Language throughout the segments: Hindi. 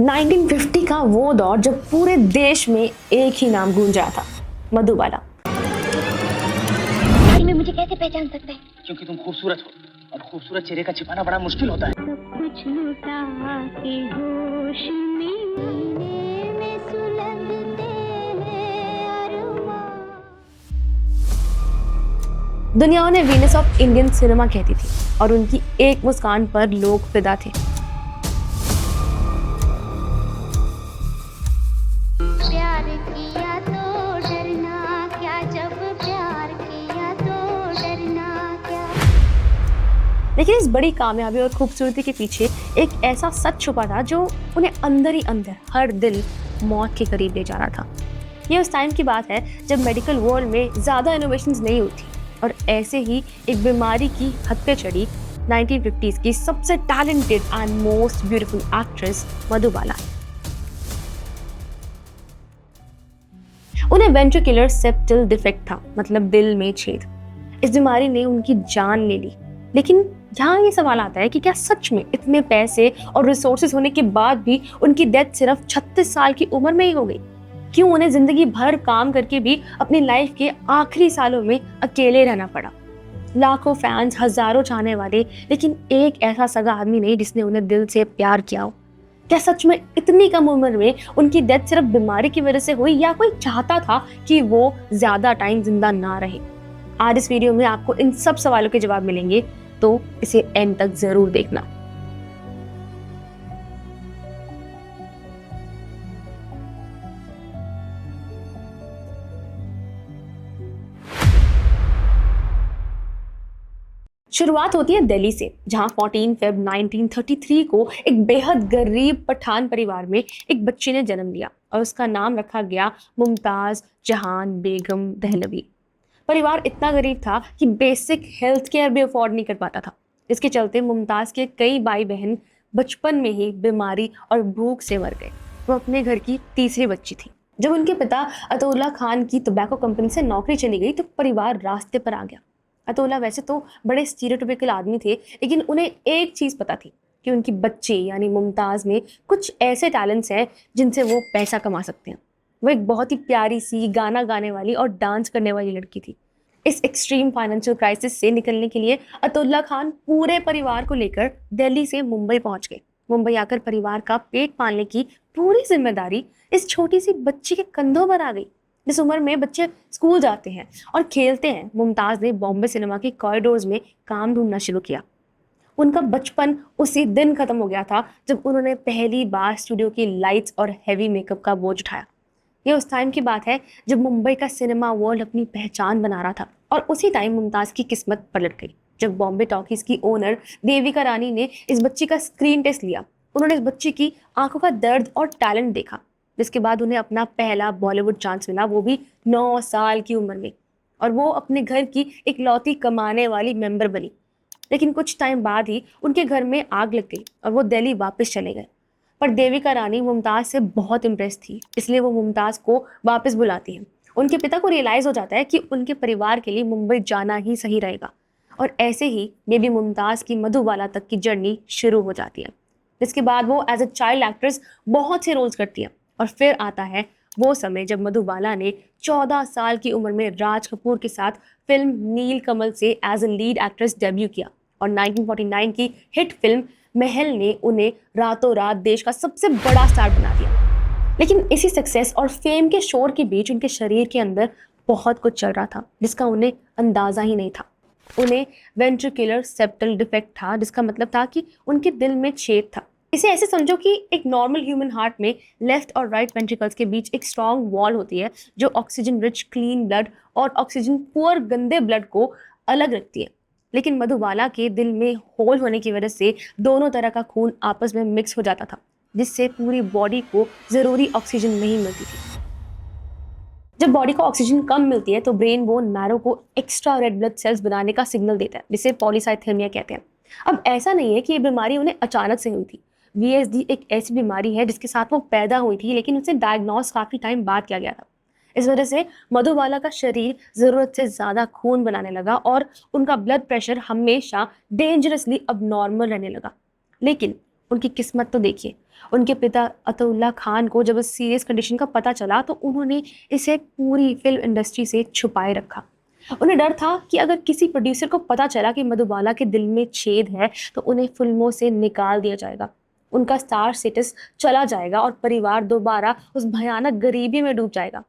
1950 का वो दौर जब पूरे देश में एक ही नाम गूंज रहा था, मधुबाला। में मुझे कैसे पहचान सकते हैं? क्योंकि तुम खूबसूरत हो और खूबसूरत चेहरे का छिपाना बड़ा मुश्किल होता है। सब कुछ लुटा के होश में सुलगते हैं अरमान। दुनिया उन्हें वीनस ऑफ इंडियन सिनेमा कहती थी और उनकी एक मुस्कान पर लोग फिदा थे। प्यार किया तो डरना क्या, जब प्यार किया तो डरना क्या। लेकिन इस बड़ी कामयाबी और खूबसूरती के पीछे एक ऐसा सच छुपा था जो उन्हें अंदर ही अंदर हर दिन मौत के करीब ले जा रहा था। ये उस टाइम की बात है जब मेडिकल वर्ल्ड में ज़्यादा इनोवेशंस नहीं हुई और ऐसे ही एक बीमारी की हद पे चढ़ी 1950s की सबसे talented and most beautiful actress Madhubala. उन्हें वेंट्रिकुलर सेप्टल डिफेक्ट था, मतलब दिल में छेद। इस बीमारी ने उनकी जान ले ली। लेकिन यहाँ ये सवाल आता है कि क्या सच में इतने पैसे और रिसोर्सेज होने के बाद भी उनकी डेथ सिर्फ 36 साल की उम्र में ही हो गई? क्यों उन्हें जिंदगी भर काम करके भी अपनी लाइफ के आखिरी सालों में अकेले रहना पड़ा? लाखों फैंस, हजारों चाहने वाले, लेकिन एक ऐसा सगा आदमी नहीं जिसने उन्हें दिल से प्यार किया हो। क्या सच में इतनी कम उम्र में उनकी डेथ सिर्फ बीमारी की वजह से हुई या कोई चाहता था कि वो ज्यादा टाइम जिंदा ना रहे? आज इस वीडियो में आपको इन सब सवालों के जवाब मिलेंगे, तो इसे एंड तक जरूर देखना। शुरुआत होती है दिल्ली से, जहां 14 फ़रवरी 1933 को एक बेहद गरीब पठान परिवार में एक बच्चे ने जन्म लिया और उसका नाम रखा गया मुमताज जहान बेगम दहलवी। परिवार इतना गरीब था कि बेसिक हेल्थ केयर भी अफोर्ड नहीं कर पाता था। इसके चलते मुमताज के कई भाई बहन बचपन में ही बीमारी और भूख से मर गए। वो अपने घर की तीसरी बच्ची थी। जब उनके पिता अतुल्ला खान की टोबैको कंपनी से नौकरी चली गई तो परिवार रास्ते पर आ गया। अतुल्ला वैसे तो बड़े स्टीरियोटाइपिकल आदमी थे, लेकिन उन्हें एक चीज़ पता थी कि उनकी बच्ची यानी मुमताज़ में कुछ ऐसे टैलेंट्स हैं जिनसे वो पैसा कमा सकते हैं। वो एक बहुत ही प्यारी सी गाना गाने वाली और डांस करने वाली लड़की थी। इस एक्सट्रीम फाइनेंशियल क्राइसिस से निकलने के लिए अतुल्ला खान पूरे परिवार को लेकर दिल्ली से मुंबई पहुंच गए। मुंबई आकर परिवार का पेट पालने की पूरी जिम्मेदारी इस छोटी सी बच्ची के कंधों पर आ गई। जिस उम्र में बच्चे स्कूल जाते हैं और खेलते हैं, मुमताज़ ने बॉम्बे सिनेमा के कॉरिडोर्स में काम ढूंढना शुरू किया। उनका बचपन उसी दिन खत्म हो गया था जब उन्होंने पहली बार स्टूडियो की लाइट्स और हैवी मेकअप का बोझ उठाया। ये उस टाइम की बात है जब मुंबई का सिनेमा वर्ल्ड अपनी पहचान बना रहा था और उसी टाइम मुमताज़ की किस्मत पलट गई जब बॉम्बे टॉकीज की ओनर देविका रानी ने इस बच्ची का स्क्रीन टेस्ट लिया। उन्होंने इस बच्ची की आंखों का दर्द और टैलेंट देखा, जिसके बाद उन्हें अपना पहला बॉलीवुड चांस मिला, वो भी 9 साल की उम्र में, और वो अपने घर की इकलौती कमाने वाली मेंबर बनी। लेकिन कुछ टाइम बाद ही उनके घर में आग लग गई और वो दिल्ली वापस चले गए। पर देविका रानी मुमताज़ से बहुत इम्प्रेस थी, इसलिए वो मुमताज़ को वापस बुलाती है। उनके पिता को रियलाइज़ हो जाता है कि उनके परिवार के लिए मुंबई जाना ही सही रहेगा और ऐसे ही बेबी मुमताज़ की मधुबाला तक की जर्नी शुरू हो जाती है। जिसके बाद वो एज अ चाइल्ड एक्ट्रेस बहुत से रोल्स करती है और फिर आता है वो समय जब मधुबाला ने 14 साल की उम्र में राज कपूर के साथ फिल्म नील कमल से as a lead actress debut किया और 1949 की हिट फिल्म महल ने उन्हें रातों रात देश का सबसे बड़ा स्टार बना दिया। लेकिन इसी सक्सेस और फेम के शोर के बीच उनके शरीर के अंदर बहुत कुछ चल रहा था जिसका उन्हें अंदाजा ही नहीं था। उन्हें वेंट्रिकुलर सेप्टल डिफेक्ट था, जिसका मतलब था कि उनके दिल में छेद था। इसे ऐसे समझो कि एक नॉर्मल ह्यूमन हार्ट में लेफ्ट और राइट वेंट्रिकल्स के बीच एक स्ट्रॉन्ग वॉल होती है जो ऑक्सीजन रिच क्लीन ब्लड और ऑक्सीजन पुअर गंदे ब्लड को अलग रखती है। लेकिन मधुबाला के दिल में होल होने की वजह से दोनों तरह का खून आपस में मिक्स हो जाता था, जिससे पूरी बॉडी को ज़रूरी ऑक्सीजन नहीं मिलती थी। जब बॉडी को ऑक्सीजन कम मिलती है तो ब्रेन बोन मैरो को एक्स्ट्रा रेड ब्लड सेल्स बनाने का सिग्नल देता है, जिसे पॉलीसाइथेमिया कहते हैं। अब ऐसा नहीं है कि ये बीमारी उन्हें अचानक से हुई थी। VSD एक ऐसी बीमारी है जिसके साथ वो पैदा हुई थी, लेकिन उसे डायग्नोस काफ़ी टाइम बाद किया गया था। इस वजह से मधुबाला का शरीर ज़रूरत से ज़्यादा खून बनाने लगा और उनका ब्लड प्रेशर हमेशा डेंजरसली अब नॉर्मल रहने लगा। लेकिन उनकी किस्मत तो देखिए, उनके पिता अताउल्ला खान को जब इस सीरियस कंडीशन का पता चला तो उन्होंने इसे पूरी फिल्म इंडस्ट्री से छुपाए रखा। उन्हें डर था कि अगर किसी प्रोड्यूसर को पता चला कि मधुबाला के दिल में छेद है तो उन्हें फिल्मों से निकाल दिया जाएगा, उनका स्टार स्टेटस चला जाएगा और परिवार दोबारा उस भयानक गरीबी में डूब जाएगा।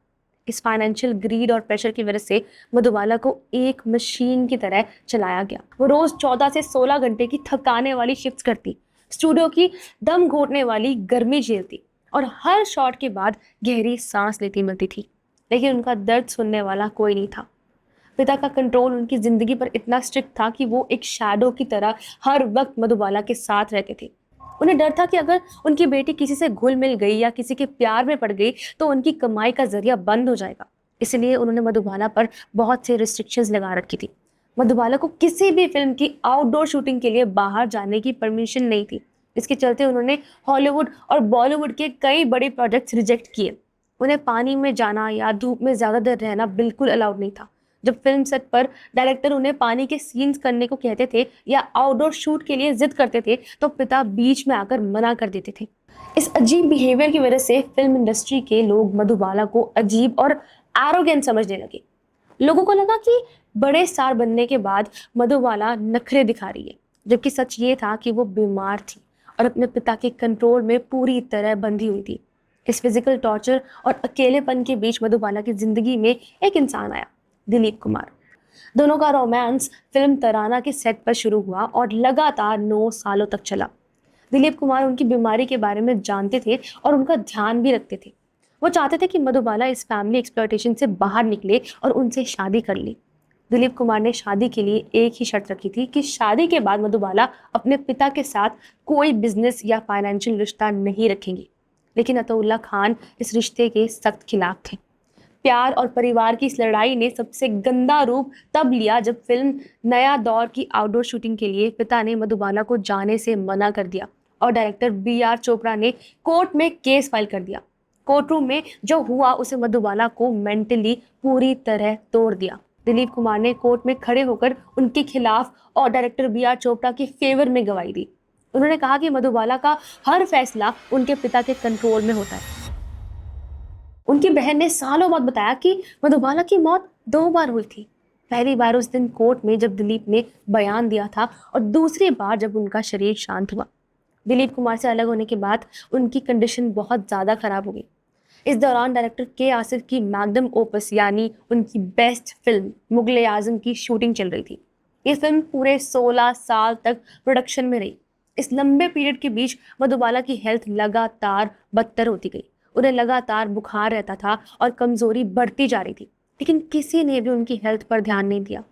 इस फाइनेंशियल ग्रीड और प्रेशर की वजह से मधुबाला को एक मशीन की तरह चलाया गया। वो रोज 14 से 16 घंटे की थकाने वाली शिफ्ट्स करती, स्टूडियो की दम घोटने वाली गर्मी झेलती और हर शॉट के बाद गहरी सांस लेती मिलती थी, लेकिन उनका दर्द सुनने वाला कोई नहीं था। पिता का कंट्रोल उनकी जिंदगी पर इतना स्ट्रिक्ट था कि वो एक शैडो की तरह हर वक्त मधुबाला के साथ रहते थे। उन्हें डर था कि अगर उनकी बेटी किसी से घुल मिल गई या किसी के प्यार में पड़ गई तो उनकी कमाई का जरिया बंद हो जाएगा। इसलिए उन्होंने मधुबाला पर बहुत से रिस्ट्रिक्शंस लगा रखी थी। मधुबाला को किसी भी फिल्म की आउटडोर शूटिंग के लिए बाहर जाने की परमिशन नहीं थी। इसके चलते उन्होंने हॉलीवुड और बॉलीवुड के कई बड़े प्रोजेक्ट्स रिजेक्ट किए। उन्हें पानी में जाना या धूप में ज़्यादा देर रहना बिल्कुल अलाउड नहीं था। जब फिल्म सेट पर डायरेक्टर उन्हें पानी के सीन्स करने को कहते थे या आउटडोर शूट के लिए जिद करते थे तो पिता बीच में आकर मना कर देते थे। इस अजीब बिहेवियर की वजह से फिल्म इंडस्ट्री के लोग मधुबाला को अजीब और एरोगेंट समझने लगे। लोगों को लगा कि बड़े स्टार बनने के बाद मधुबाला नखरे दिखा रही है, जबकि सच ये था कि वो बीमार थी और अपने पिता के कंट्रोल में पूरी तरह बंधी हुई थी। इस फिजिकल टॉर्चर और अकेलेपन के बीच मधुबाला की जिंदगी में एक इंसान आया, दिलीप कुमार। दोनों का रोमांस फिल्म तराना के सेट पर शुरू हुआ और लगातार 9 सालों तक चला। दिलीप कुमार उनकी बीमारी के बारे में जानते थे और उनका ध्यान भी रखते थे। वो चाहते थे कि मधुबाला इस फैमिली एक्सप्लॉयटेशन से बाहर निकले और उनसे शादी कर ले। दिलीप कुमार ने शादी के लिए एक ही शर्त रखी थी कि शादी के बाद मधुबाला अपने पिता के साथ कोई बिजनेस या फाइनेंशियल रिश्ता नहीं रखेंगी। लेकिन अताउल्ला खान इस रिश्ते के सख्त खिलाफ थे। प्यार और परिवार की इस लड़ाई ने सबसे गंदा रूप तब लिया जब फिल्म नया दौर की आउटडोर शूटिंग के लिए पिता ने मधुबाला को जाने से मना कर दिया और डायरेक्टर BR चोपड़ा ने कोर्ट में केस फाइल कर दिया। कोर्ट रूम में जो हुआ उसे मधुबाला को मेंटली पूरी तरह तोड़ दिया। दिलीप कुमार ने कोर्ट में खड़े होकर उनके खिलाफ और डायरेक्टर BR चोपड़ा के फेवर में गवाही दी। उन्होंने कहा कि मधुबाला का हर फैसला उनके पिता के कंट्रोल में होता है। उनकी बहन ने सालों बाद बताया कि मधुबाला की मौत 2 बार हुई थी। पहली बार उस दिन कोर्ट में जब दिलीप ने बयान दिया था और दूसरी बार जब उनका शरीर शांत हुआ। दिलीप कुमार से अलग होने के बाद उनकी कंडीशन बहुत ज़्यादा खराब हो गई। इस दौरान डायरेक्टर के आसिफ की मैग्नम ओपस यानी उनकी बेस्ट फिल्म मुगल-ए-आज़म की शूटिंग चल रही थी। ये फिल्म पूरे 16 साल तक प्रोडक्शन में रही। इस लंबे पीरियड के बीच मधुबाला की हेल्थ लगातार बदतर होती गई। उन्हें लगातार बुखार रहता था और कमजोरी बढ़ती जा रही थी, लेकिन किसी ने भी उनकी हेल्थ पर ध्यान नहीं दिया।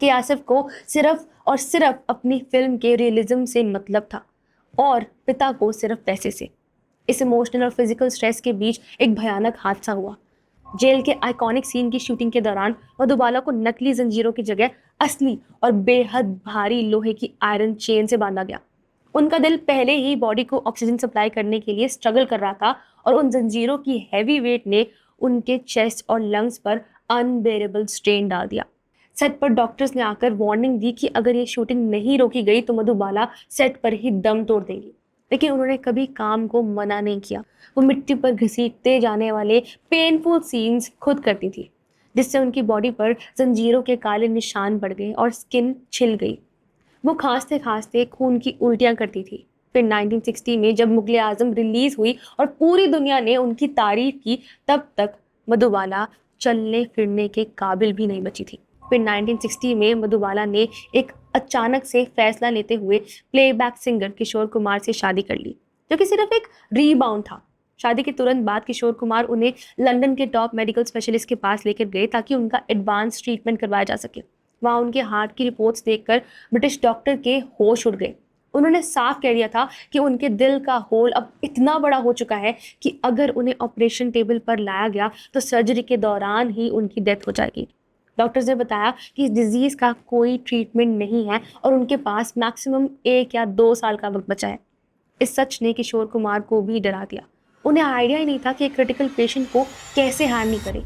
के आसिफ को सिर्फ और सिर्फ अपनी फिल्म के रियलिज्म से मतलब था और पिता को सिर्फ पैसे से। इस इमोशनल और फिजिकल स्ट्रेस के बीच एक भयानक हादसा हुआ। जेल के आइकॉनिक सीन की शूटिंग के दौरान मधुबाला को नकली जंजीरों की जगह असली और बेहद भारी लोहे की आयरन चेन से बांधा गया। उनका दिल पहले ही बॉडी को ऑक्सीजन सप्लाई करने के लिए स्ट्रगल कर रहा था और उन जंजीरों की हैवी वेट ने उनके चेस्ट और लंग्स पर अनबेरेबल स्ट्रेन डाल दिया। सेट पर डॉक्टर्स ने आकर वार्निंग दी कि अगर ये शूटिंग नहीं रोकी गई तो मधुबाला सेट पर ही दम तोड़ देंगी, लेकिन उन्होंने कभी काम को मना नहीं किया। वो मिट्टी पर घसीटते जाने वाले पेनफुल सीन्स खुद करती थी, जिससे उनकी बॉडी पर जंजीरों के काले निशान पड़ गए और स्किन छिल गई। वो खांसते खांसते खून की उल्टियां करती थी। फिर 1960 में जब मुगल-ए-आज़म रिलीज हुई और पूरी दुनिया ने उनकी तारीफ की, तब तक मधुबाला चलने फिरने के काबिल भी नहीं बची थी। फिर 1960 में मधुबाला ने एक अचानक से फैसला लेते हुए प्लेबैक सिंगर किशोर कुमार से शादी कर ली, जो कि सिर्फ एक रीबाउंड था। शादी के तुरंत बाद किशोर कुमार उन्हें लंदन के टॉप मेडिकल स्पेशलिस्ट के पास लेकर गए ताकि उनका एडवांस ट्रीटमेंट करवाया जा सके। वहाँ उनके हार्ट की रिपोर्ट्स देखकर ब्रिटिश डॉक्टर के होश उड़ गए। उन्होंने साफ कह दिया था कि उनके दिल का होल अब इतना बड़ा हो चुका है कि अगर उन्हें ऑपरेशन टेबल पर लाया गया तो सर्जरी के दौरान ही उनकी डेथ हो जाएगी। डॉक्टर्स ने बताया कि इस डिजीज़ का कोई ट्रीटमेंट नहीं है और उनके पास मैक्सिमम 1 या 2 साल का वक्त बचा है। इस सच ने किशोर कुमार को भी डरा दिया। उन्हें आइडिया ही नहीं था कि एक क्रिटिकल पेशेंट को कैसे हैंडल करें।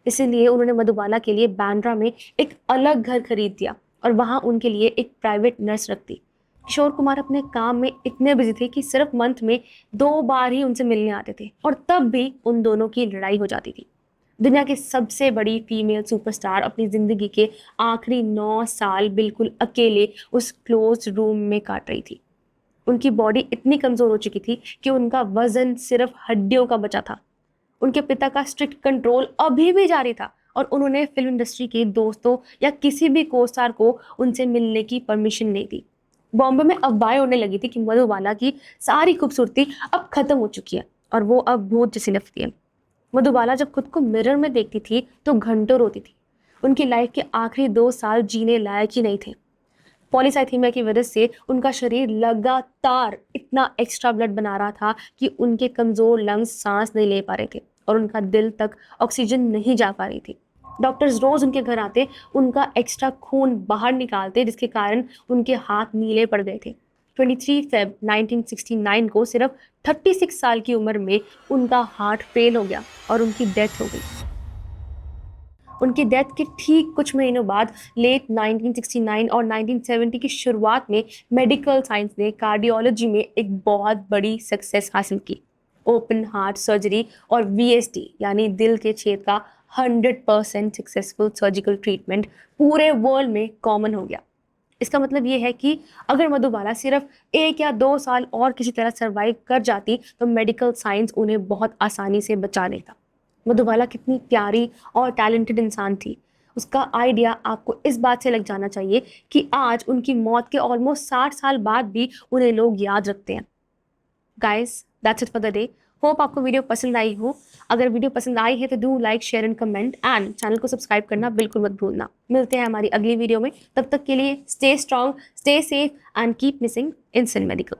इसीलिए उन्होंने मधुबाला के लिए बांद्रा में एक अलग घर खरीद दिया और वहाँ उनके लिए एक प्राइवेट नर्स रख दी। किशोर कुमार अपने काम में इतने बिजी थे कि सिर्फ मंथ में 2 बार ही उनसे मिलने आते थे, और तब भी उन दोनों की लड़ाई हो जाती थी। दुनिया की सबसे बड़ी फीमेल सुपरस्टार अपनी ज़िंदगी के आखिरी 9 साल बिल्कुल अकेले उस क्लोज रूम में काट रही थी। उनकी बॉडी इतनी कमज़ोर हो चुकी थी कि उनका वज़न सिर्फ हड्डियों का बचा था। उनके पिता का स्ट्रिक्ट कंट्रोल अभी भी जारी था, और उन्होंने फिल्म इंडस्ट्री के दोस्तों या किसी भी को स्टार को उनसे मिलने की परमिशन नहीं दी। बॉम्बे में अफवाहें उड़ने लगी थी कि मधुबाला की सारी खूबसूरती अब खत्म हो चुकी है और वो अब भूत जैसी लगती है। मधुबाला जब खुद को मिरर में देखती थी तो घंटों रोती थी। उनकी लाइफ के आखिरी 2 साल जीने लायक ही नहीं थे। पॉलीसाइथेमिया की वजह से उनका शरीर लगातार इतना एक्स्ट्रा ब्लड बना रहा था कि उनके कमज़ोर लंग्स सांस नहीं ले पा रहे थे और उनका दिल तक ऑक्सीजन नहीं जा पा रही थी। डॉक्टर्स रोज़ उनके घर आते, उनका एक्स्ट्रा खून बाहर निकालते, जिसके कारण उनके हाथ नीले पड़ गए थे। 23 फेब 1969 को सिर्फ 36 साल की उम्र में उनका हार्ट फेल हो गया और उनकी डेथ हो गई। उनकी डेथ के ठीक कुछ महीनों बाद लेट 1969 और 1970 की शुरुआत में मेडिकल साइंस ने कार्डियोलॉजी में एक बहुत बड़ी सक्सेस हासिल की। ओपन हार्ट सर्जरी और VSD यानी दिल के छेद का 100% सक्सेसफुल सर्जिकल ट्रीटमेंट पूरे वर्ल्ड में कॉमन हो गया। इसका मतलब ये है कि अगर मधुबाला सिर्फ 1 या 2 साल और किसी तरह सर्वाइव कर जाती तो मेडिकल साइंस उन्हें बहुत आसानी से बचा लेता। मधुबाला कितनी प्यारी और टैलेंटेड इंसान थी, उसका आइडिया आपको इस बात से लग जाना चाहिए कि आज उनकी मौत के ऑलमोस्ट 60 साल बाद भी उन्हें लोग याद रखते हैं। Guys, that's it for the day. Hope आपको वीडियो पसंद आई हो। अगर वीडियो पसंद आई है तो do like, share and comment, and channel को सब्सक्राइब करना बिल्कुल मत भूलना। मिलते हैं हमारी अगली वीडियो में, तब तक के लिए stay strong, stay safe and keep missing in sin medical.